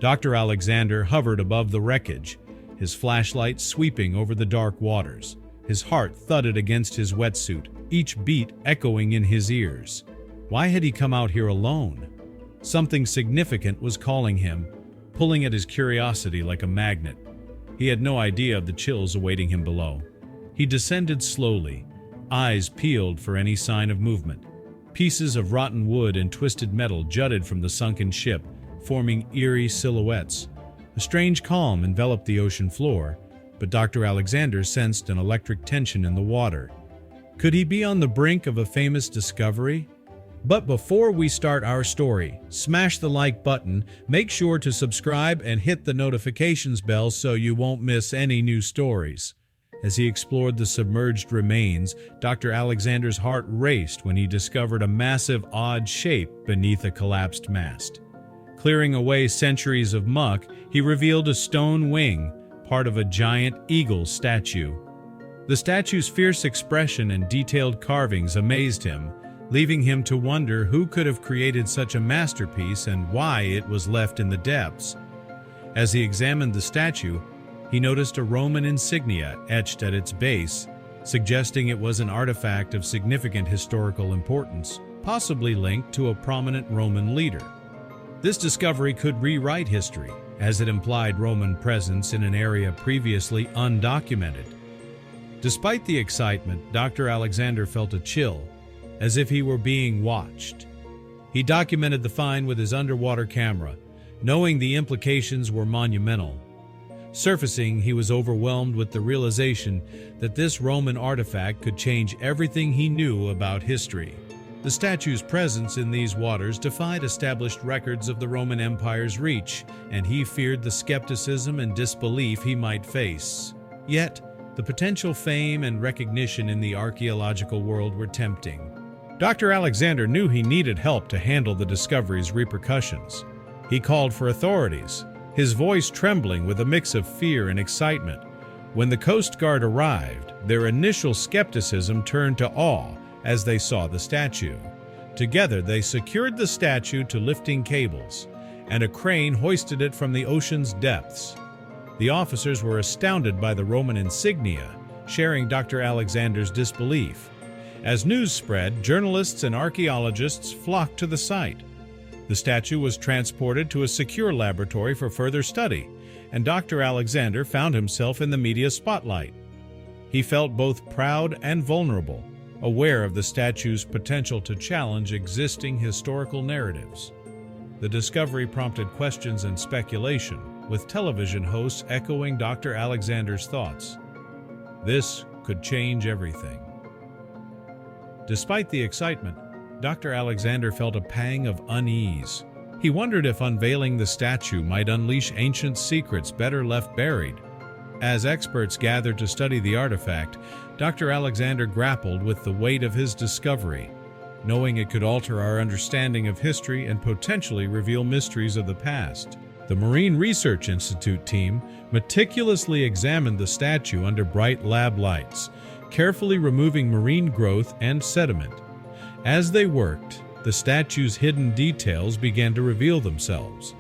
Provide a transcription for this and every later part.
Dr. Alexander hovered above the wreckage, his flashlight sweeping over the dark waters. His heart thudded against his wetsuit, each beat echoing in his ears. Why had he come out here alone? Something significant was calling him, pulling at his curiosity like a magnet. He had no idea of the chills awaiting him below. He descended slowly, eyes peeled for any sign of movement. Pieces of rotten wood and twisted metal jutted from the sunken ship, forming eerie silhouettes. A strange calm enveloped the ocean floor, but Dr. Alexander sensed an electric tension in the water. Could he be on the brink of a famous discovery? But before we start our story, smash the like button, make sure to subscribe and hit the notifications bell so you won't miss any new stories. As he explored the submerged remains, Dr. Alexander's heart raced when he discovered a massive, odd shape beneath a collapsed mast. Clearing away centuries of muck, he revealed a stone wing, part of a giant eagle statue. The statue's fierce expression and detailed carvings amazed him, leaving him to wonder who could have created such a masterpiece and why it was left in the depths. As he examined the statue, he noticed a Roman insignia etched at its base, suggesting it was an artifact of significant historical importance, possibly linked to a prominent Roman leader. This discovery could rewrite history, as it implied Roman presence in an area previously undocumented. Despite the excitement, Dr. Alexander felt a chill, as if he were being watched. He documented the find with his underwater camera, knowing the implications were monumental. Surfacing, he was overwhelmed with the realization that this Roman artifact could change everything he knew about history. The statue's presence in these waters defied established records of the Roman Empire's reach, and he feared the skepticism and disbelief he might face. Yet, the potential fame and recognition in the archaeological world were tempting. Dr. Alexander knew he needed help to handle the discovery's repercussions. He called for authorities, his voice trembling with a mix of fear and excitement. When the Coast Guard arrived, their initial skepticism turned to awe as they saw the statue. Together, they secured the statue to lifting cables, and a crane hoisted it from the ocean's depths. The officers were astounded by the Roman insignia, sharing Dr. Alexander's disbelief. As news spread, journalists and archaeologists flocked to the site. The statue was transported to a secure laboratory for further study, and Dr. Alexander found himself in the media spotlight. He felt both proud and vulnerable, aware of the statue's potential to challenge existing historical narratives. The discovery prompted questions and speculation, with television hosts echoing Dr. Alexander's thoughts. This could change everything. Despite the excitement, Dr. Alexander felt a pang of unease. He wondered if unveiling the statue might unleash ancient secrets better left buried. As experts gathered to study the artifact, Dr. Alexander grappled with the weight of his discovery, knowing it could alter our understanding of history and potentially reveal mysteries of the past. The Marine Research Institute team meticulously examined the statue under bright lab lights, carefully removing marine growth and sediment. As they worked, the statue's hidden details began to reveal themselves.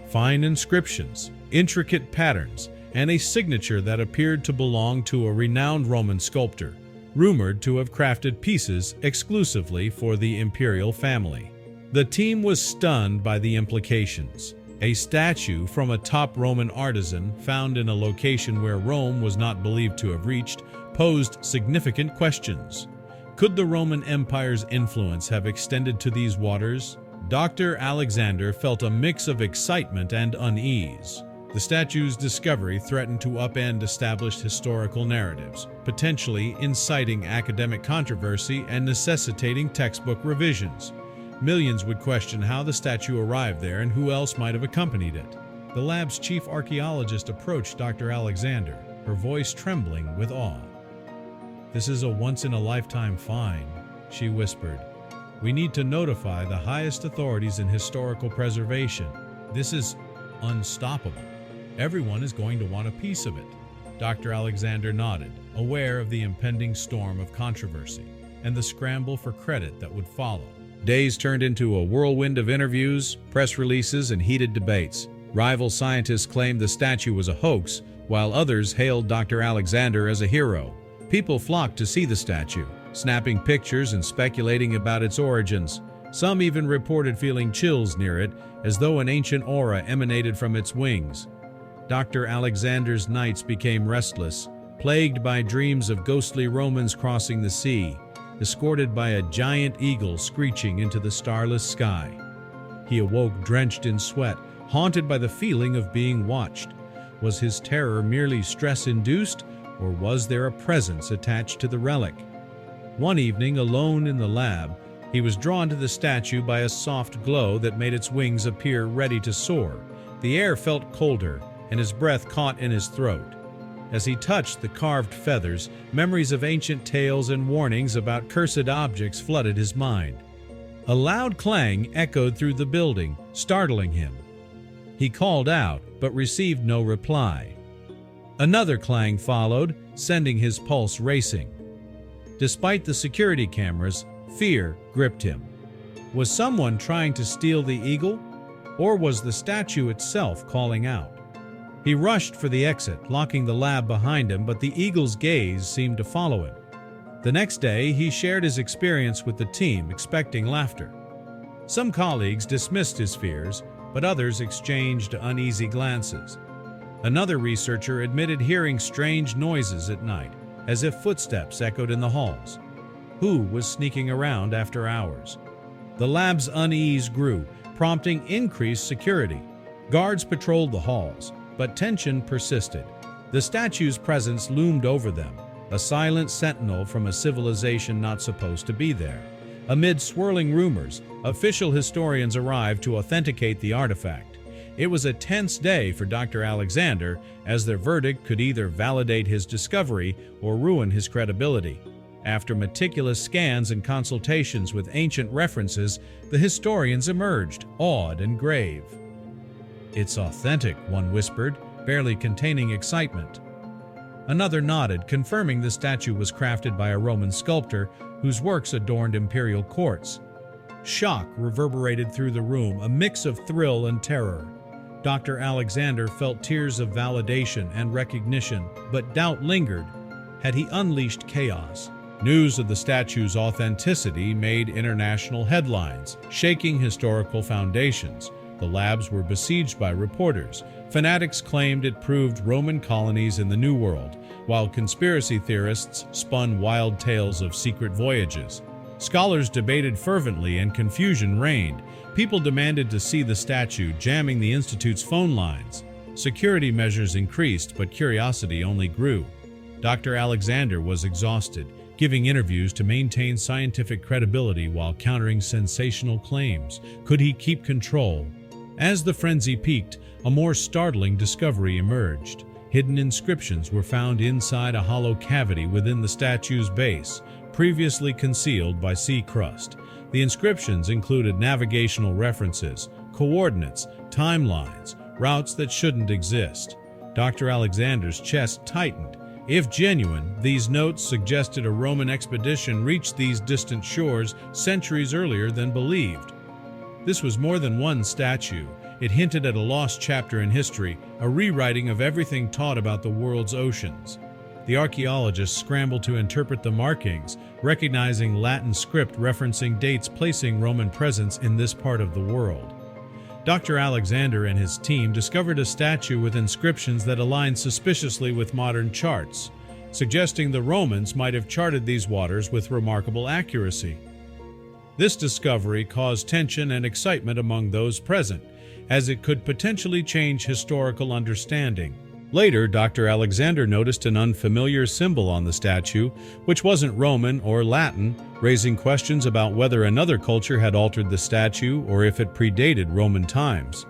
Fine inscriptions, intricate patterns, and a signature that appeared to belong to a renowned Roman sculptor, rumored to have crafted pieces exclusively for the imperial family. The team was stunned by the implications. A statue from a top Roman artisan found in a location where Rome was not believed to have reached posed significant questions. Could the Roman Empire's influence have extended to these waters? Dr. Alexander felt a mix of excitement and unease. The statue's discovery threatened to upend established historical narratives, potentially inciting academic controversy and necessitating textbook revisions. Millions would question how the statue arrived there and who else might have accompanied it. The lab's chief archaeologist approached Dr. Alexander, her voice trembling with awe. "This is a once-in-a-lifetime find," she whispered. "We need to notify the highest authorities in historical preservation. This is unstoppable. Everyone is going to want a piece of it." Dr. Alexander nodded, aware of the impending storm of controversy and the scramble for credit that would follow. Days turned into a whirlwind of interviews, press releases, and heated debates. Rival scientists claimed the statue was a hoax, while others hailed Dr. Alexander as a hero. People flocked to see the statue, snapping pictures and speculating about its origins. Some even reported feeling chills near it, as though an ancient aura emanated from its wings. Dr. Alexander's nights became restless, plagued by dreams of ghostly Romans crossing the sea, escorted by a giant eagle screeching into the starless sky. He awoke drenched in sweat, haunted by the feeling of being watched. Was his terror merely stress-induced, or was there a presence attached to the relic? One evening, alone in the lab, he was drawn to the statue by a soft glow that made its wings appear ready to soar. The air felt colder, and his breath caught in his throat. As he touched the carved feathers, memories of ancient tales and warnings about cursed objects flooded his mind. A loud clang echoed through the building, startling him. He called out, but received no reply. Another clang followed, sending his pulse racing. Despite the security cameras, fear gripped him. Was someone trying to steal the eagle? Or was the statue itself calling out? He rushed for the exit, locking the lab behind him, but the eagle's gaze seemed to follow him. The next day, he shared his experience with the team, expecting laughter. Some colleagues dismissed his fears, but others exchanged uneasy glances. Another researcher admitted hearing strange noises at night, as if footsteps echoed in the halls. Who was sneaking around after hours? The lab's unease grew, prompting increased security. Guards patrolled the halls, but tension persisted. The statue's presence loomed over them, a silent sentinel from a civilization not supposed to be there. Amid swirling rumors, official historians arrived to authenticate the artifact. It was a tense day for Dr. Alexander, as their verdict could either validate his discovery or ruin his credibility. After meticulous scans and consultations with ancient references, the historians emerged, awed and grave. "It's authentic," one whispered, barely containing excitement. Another nodded, confirming the statue was crafted by a Roman sculptor whose works adorned imperial courts. Shock reverberated through the room, a mix of thrill and terror. Dr. Alexander felt tears of validation and recognition, but doubt lingered. Had he unleashed chaos? News of the statue's authenticity made international headlines, shaking historical foundations. The labs were besieged by reporters. Fanatics claimed it proved Roman colonies in the New World, while conspiracy theorists spun wild tales of secret voyages. Scholars debated fervently and confusion reigned. People demanded to see the statue, jamming the institute's phone lines. Security measures increased, but curiosity only grew. Dr. Alexander was exhausted, giving interviews to maintain scientific credibility while countering sensational claims. Could he keep control? As the frenzy peaked, a more startling discovery emerged. Hidden inscriptions were found inside a hollow cavity within the statue's base, previously concealed by sea crust. The inscriptions included navigational references, coordinates, timelines, routes that shouldn't exist. Dr. Alexander's chest tightened. If genuine, these notes suggested a Roman expedition reached these distant shores centuries earlier than believed. This was more than one statue. It hinted at a lost chapter in history, a rewriting of everything taught about the world's oceans. The archaeologists scrambled to interpret the markings, recognizing Latin script referencing dates placing Roman presence in this part of the world. Dr. Alexander and his team discovered a statue with inscriptions that aligned suspiciously with modern charts, suggesting the Romans might have charted these waters with remarkable accuracy. This discovery caused tension and excitement among those present, as it could potentially change historical understanding. Later, Dr. Alexander noticed an unfamiliar symbol on the statue, which wasn't Roman or Latin, raising questions about whether another culture had altered the statue or if it predated Roman times.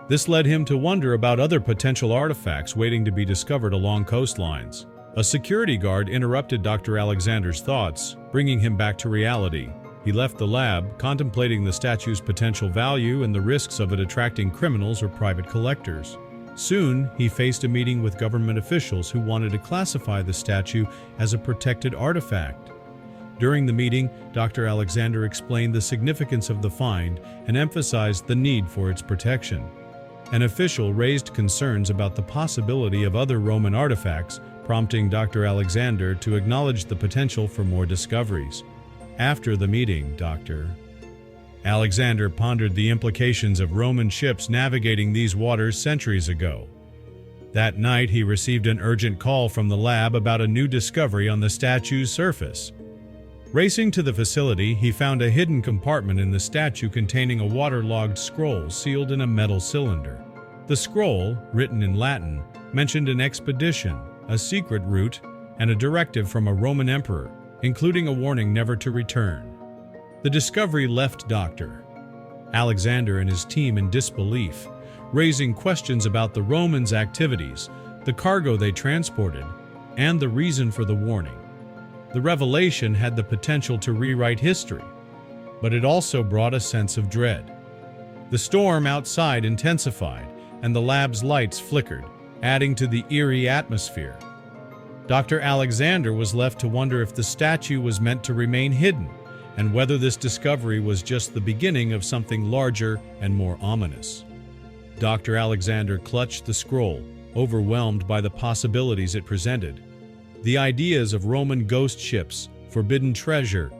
This led him to wonder about other potential artifacts waiting to be discovered along coastlines. A security guard interrupted Dr. Alexander's thoughts, bringing him back to reality. He left the lab, contemplating the statue's potential value and the risks of it attracting criminals or private collectors. Soon, he faced a meeting with government officials who wanted to classify the statue as a protected artifact. During the meeting, Dr. Alexander explained the significance of the find and emphasized the need for its protection. An official raised concerns about the possibility of other Roman artifacts, prompting Dr. Alexander to acknowledge the potential for more discoveries. After the meeting, Dr. Alexander pondered the implications of Roman ships navigating these waters centuries ago. That night, he received an urgent call from the lab about a new discovery on the statue's surface. Racing to the facility, he found a hidden compartment in the statue containing a waterlogged scroll sealed in a metal cylinder. The scroll, written in Latin, mentioned an expedition, a secret route, and a directive from a Roman emperor, including a warning never to return. The discovery left Dr. Alexander and his team in disbelief, raising questions about the Romans' activities, the cargo they transported, and the reason for the warning. The revelation had the potential to rewrite history, but it also brought a sense of dread. The storm outside intensified, and the lab's lights flickered, adding to the eerie atmosphere. Dr. Alexander was left to wonder if the statue was meant to remain hidden, and whether this discovery was just the beginning of something larger and more ominous. Dr. Alexander clutched the scroll, overwhelmed by the possibilities it presented. The ideas of Roman ghost ships, forbidden treasure,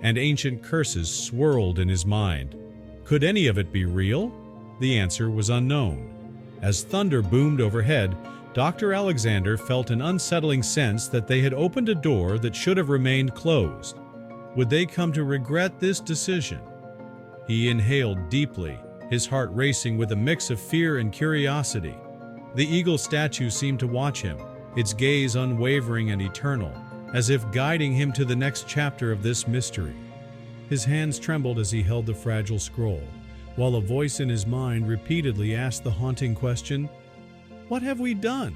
and ancient curses swirled in his mind. Could any of it be real? The answer was unknown. As thunder boomed overhead, Dr. Alexander felt an unsettling sense that they had opened a door that should have remained closed. Would they come to regret this decision? He inhaled deeply, his heart racing with a mix of fear and curiosity. The eagle statue seemed to watch him, its gaze unwavering and eternal, as if guiding him to the next chapter of this mystery. His hands trembled as he held the fragile scroll, while a voice in his mind repeatedly asked the haunting question, "What have we done?"